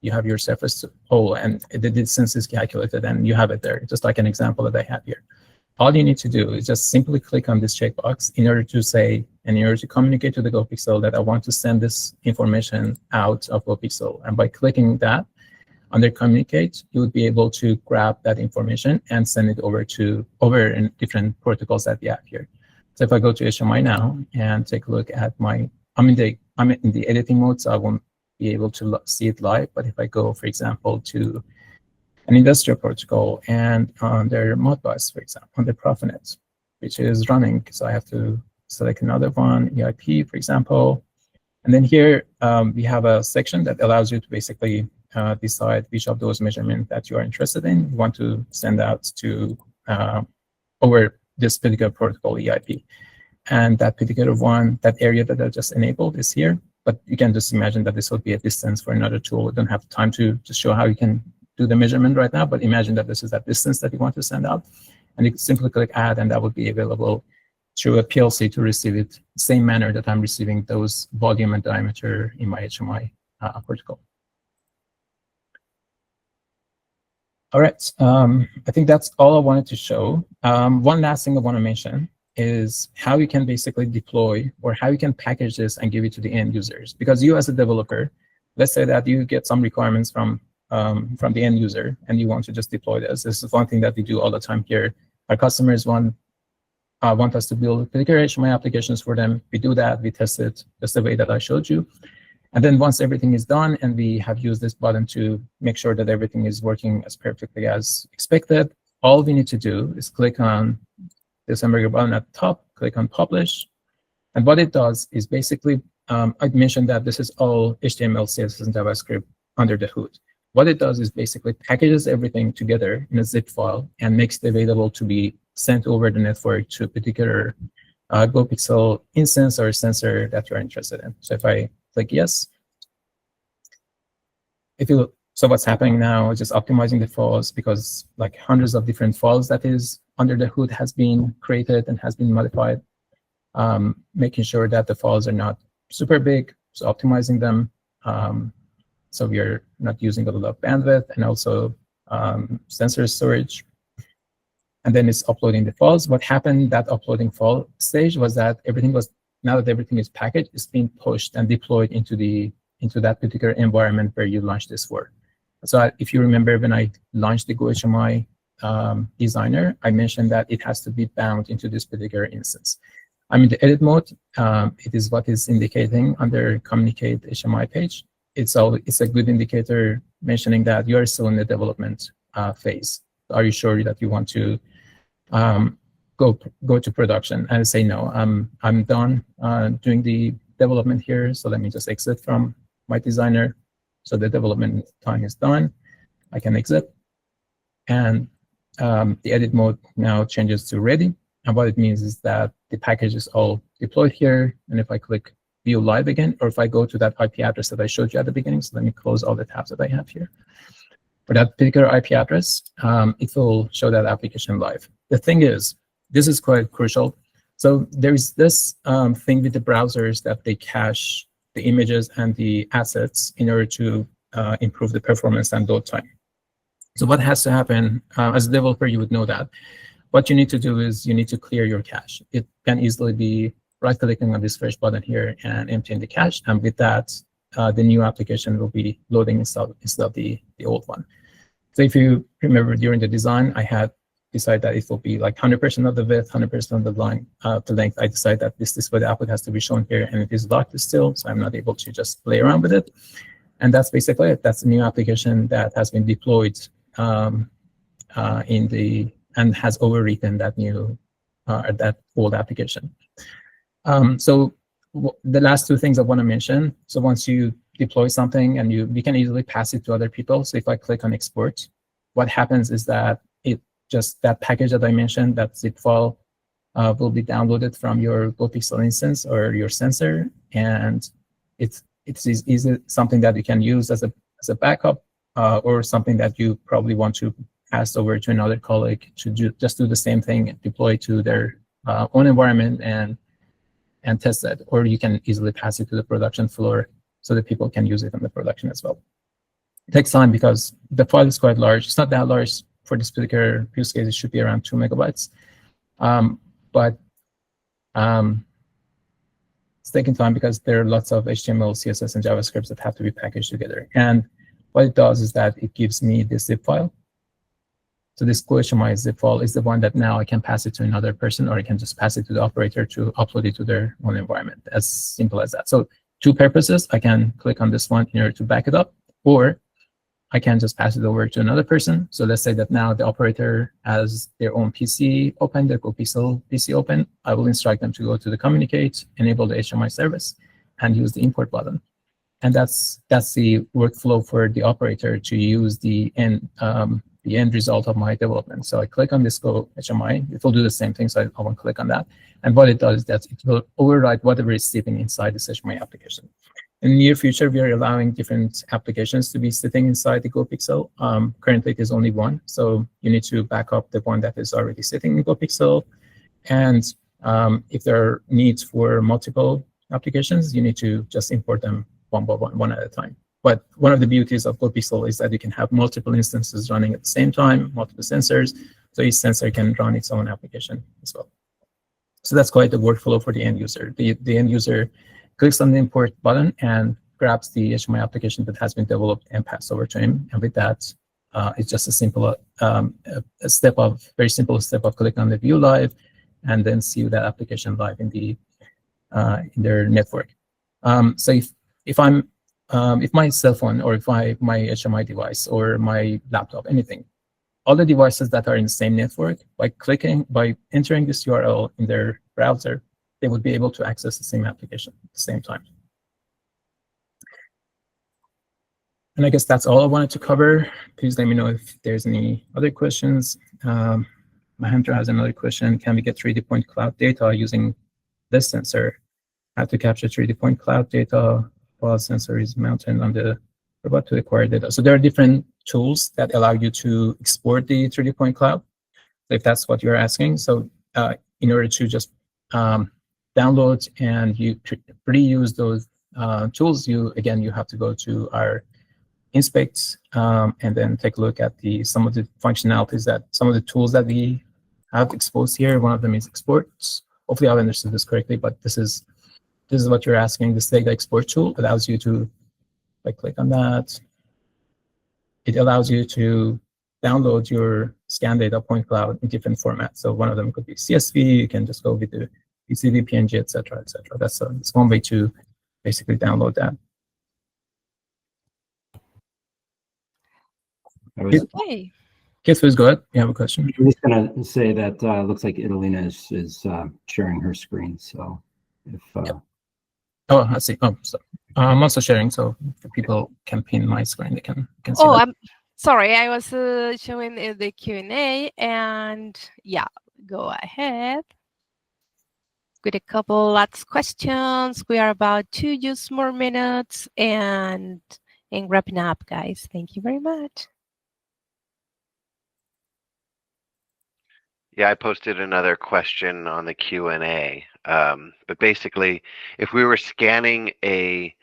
you have your surface hole and the distance is calculated and you have it there, just like an example that I have here. All you need to do is just simply click on this checkbox in order to say, and in order to communicate to the GoPxL that I want to send this information out of GoPxL. And by clicking that under communicate, you would be able to grab that information and send it over in different protocols that we have here. So if I go to HMI now and take a look at I'm in the editing mode, so I won't be able to see it live. But if I go, for example, to an industrial protocol and on their Modbus, for example, on the Profinet, which is running, so I have to select another one, EIP, for example. And then here we have a section that allows you to basically decide which of those measurements that you are interested in you want to send out to over this particular protocol EIP. And that particular one, that area that I just enabled is here. But you can just imagine that this will be a distance for another tool. We don't have time to show how you can do the measurement right now, but imagine that this is that distance that you want to send out. And you can simply click add, and that would be available through a PLC to receive it the same manner that I'm receiving those volume and diameter in my HMI protocol. All right, I think that's all I wanted to show. One last thing I want to mention is how you can basically deploy or how you can package this and give it to the end users. Because you as a developer, let's say that you get some requirements from the end user and you want to just deploy this. This is one thing that we do all the time here. Our customers want us to build particular HMI applications for them. We do that, we test it just the way that I showed you. And then once everything is done and we have used this button to make sure that everything is working as perfectly as expected, all we need to do is click on this hamburger button at the top, click on publish. And what it does is basically, I mentioned that this is all HTML, CSS, and JavaScript under the hood. What it does is basically packages everything together in a zip file and makes it available to be sent over the network to a particular GoPxL instance or sensor that you're interested in. So if I click yes, so what's happening now is just optimizing the files, because like hundreds of different files that is under the hood has been created and has been modified, making sure that the files are not super big, so optimizing them. So we are not using a lot of bandwidth, and also sensor storage. And then it's uploading the files. What happened that uploading file stage was that now that everything is packaged, it's being pushed and deployed into that particular environment where you launched this for. So if you remember, when I launched the GoHMI designer, I mentioned that it has to be bound into this particular instance. I'm in the edit mode. It is what is indicating under communicate HMI page. It's a good indicator mentioning that you are still in the development phase. Are you sure that you want to go to production? And I say no. I'm done doing the development here. So let me just exit from my designer. So the development time is done. I can exit, and the edit mode now changes to ready. And what it means is that the package is all deployed here. And if I click view live again, or if I go to that IP address that I showed you at the beginning, so let me close all the tabs that I have here. For that particular IP address, it will show that application live. The thing is, this is quite crucial. So there is this thing with the browsers that they cache the images and the assets in order to improve the performance and load time. So what has to happen, as a developer, you would know that. What you need to do is you need to clear your cache. It can easily be right-clicking on this fresh button here and emptying the cache. And with that, the new application will be loading instead of the old one. So if you remember during the design, I had decided that it will be like 100% of the width, 100% of the line, the length. I decided that this is where the output has to be shown here, and it is locked still, so I'm not able to just play around with it. And that's basically it. That's a new application that has been deployed and has overwritten that old application. So the last two things I want to mention. So once you deploy something, and you can easily pass it to other people. So if I click on export, what happens is that that package that I mentioned, that zip file, will be downloaded from your GoPxL instance or your sensor, and it's easy something that you can use as a backup, or something that you probably want to pass over to another colleague to just do the same thing, deploy to their own environment and test it. Or you can easily pass it to the production floor so that people can use it on the production as well. It takes time because the file is quite large. It's not that large for this particular use case. It should be around 2 megabytes. But it's taking time because there are lots of HTML, CSS, and JavaScripts that have to be packaged together. And what it does is that it gives me this zip file. So this GoHMI zip file is the one that now I can pass it to another person, or I can just pass it to the operator to upload it to their own environment. As simple as that. So two purposes. I can click on this one in order to back it up, or I can just pass it over to another person. So let's say that now the operator has their own PC open, their GoPxL PC open. I will instruct them to go to the communicate, enable the HMI service, and use the import button. And that's the workflow for the operator to use the end result of my development. So I click on this GoHMI. It will do the same thing. So I won't click on that. And what it does is that it will override whatever is sitting inside this HMI application. In the near future, we are allowing different applications to be sitting inside the GoPxL. Currently, it is only one. So you need to back up the one that is already sitting in GoPxL. And if there are needs for multiple applications, you need to just import them one by one at a time. But one of the beauties of GoPxL is that you can have multiple instances running at the same time, multiple sensors. So each sensor can run its own application as well. So that's quite the workflow for the end user. The end user clicks on the import button and grabs the HMI application that has been developed and passed over to him. And with that, it's just a simple very simple step of clicking on the view live, and then see that application live in their network. So if my cell phone, or if my HMI device or my laptop, anything, all the devices that are in the same network, by entering this URL in their browser, they would be able to access the same application at the same time. And I guess that's all I wanted to cover. Please let me know if there's any other questions. Mahendra has another question. Can we get 3D point cloud data using this sensor? How to capture 3D point cloud data while sensor is mounted on the robot to acquire data. So there are different tools that allow you to export the 3D point cloud, if that's what you're asking. So in order to just download and you reuse those tools, you have to go to our inspect and then take a look at some of the functionalities some of the tools that we have exposed here. One of them is exports. Hopefully I've understood this correctly, but this is what you're asking. This data export tool allows you to, if I click on that, it allows you to download your scan data point cloud in different formats. So one of them could be CSV. You can just go with the PCV, PNG, etc., etc. That's one way to basically download that. Okay. Yes, please go ahead. You have a question? I'm just going to say that looks like Italina is sharing her screen. So if oh, I see. Oh, so I'm also sharing, so if people can pin my screen, they can see. Oh, that. I'm sorry. I was showing the Q&A, and yeah, go ahead with a couple last questions. We are about to use more minutes and wrapping up, guys. Thank you very much. Yeah, I posted another question on the Q&A, but basically, if we were scanning a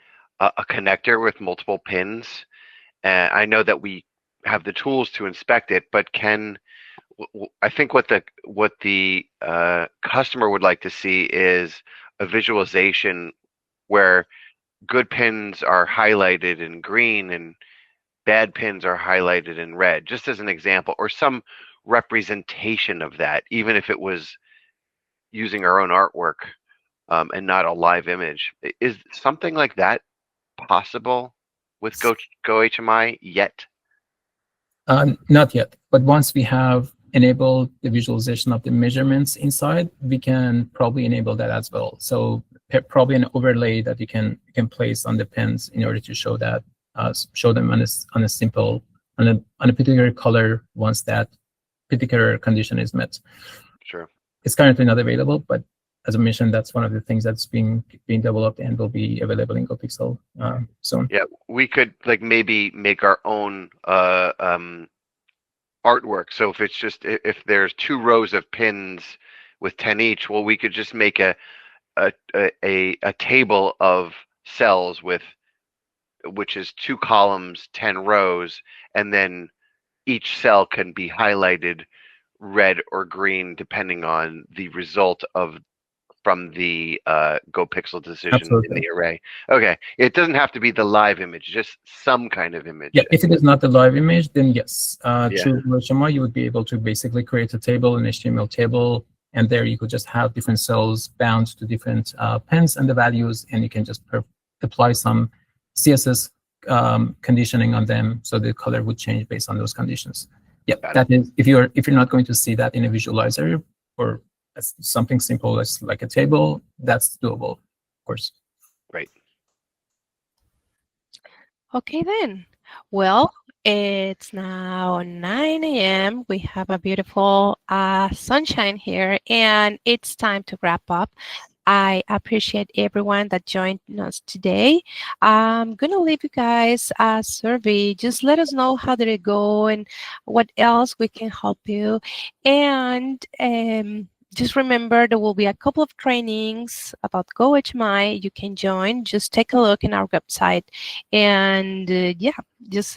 connector with multiple pins, I know that we have the tools to inspect it, but I think what the customer would like to see is a visualization where good pins are highlighted in green and bad pins are highlighted in red, just as an example, or some representation of that, even if it was using our own artwork and not a live image. Is something like that possible with GoHMI yet? Not yet, but once we have enabled the visualization of the measurements inside, we can probably enable that as well. So probably an overlay that you can place on the pins in order to show that show them on a simple on a particular color once that particular condition is met. Sure. It's currently not available, but as I mentioned, that's one of the things that's being developed and will be available in GoPxL soon. Yeah, we could maybe make our own artwork. So if there's 2 rows of pins with 10 each, well, we could just make a table of cells which is 2 columns, 10 rows, and then each cell can be highlighted red or green depending on the result from the GoPxL decision. Absolutely. In the array. Okay, it doesn't have to be the live image, just some kind of image. Yeah, if it is not the live image, then yes. Yeah. Through GoHMI, you would be able to basically create a table, an HTML table, and there you could just have different cells bound to different pins and the values, and you can just apply some CSS conditioning on them, so the color would change based on those conditions. Yeah, that is if you're not going to see that in a visualizer or as something simple as like a table, that's doable, of course. Great. Okay then. Well, it's now 9 a.m. We have a beautiful sunshine here, and it's time to wrap up. I appreciate everyone that joined us today. I'm going to leave you guys a survey. Just let us know how did it go and what else we can help you. And just remember, there will be a couple of trainings about GoHMI you can join. Just take a look in our website. And yeah, just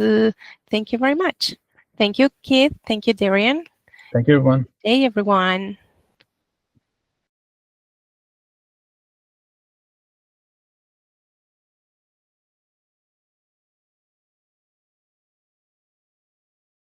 thank you very much. Thank you, Keith. Thank you, Darian. Thank you, everyone. Hey, everyone.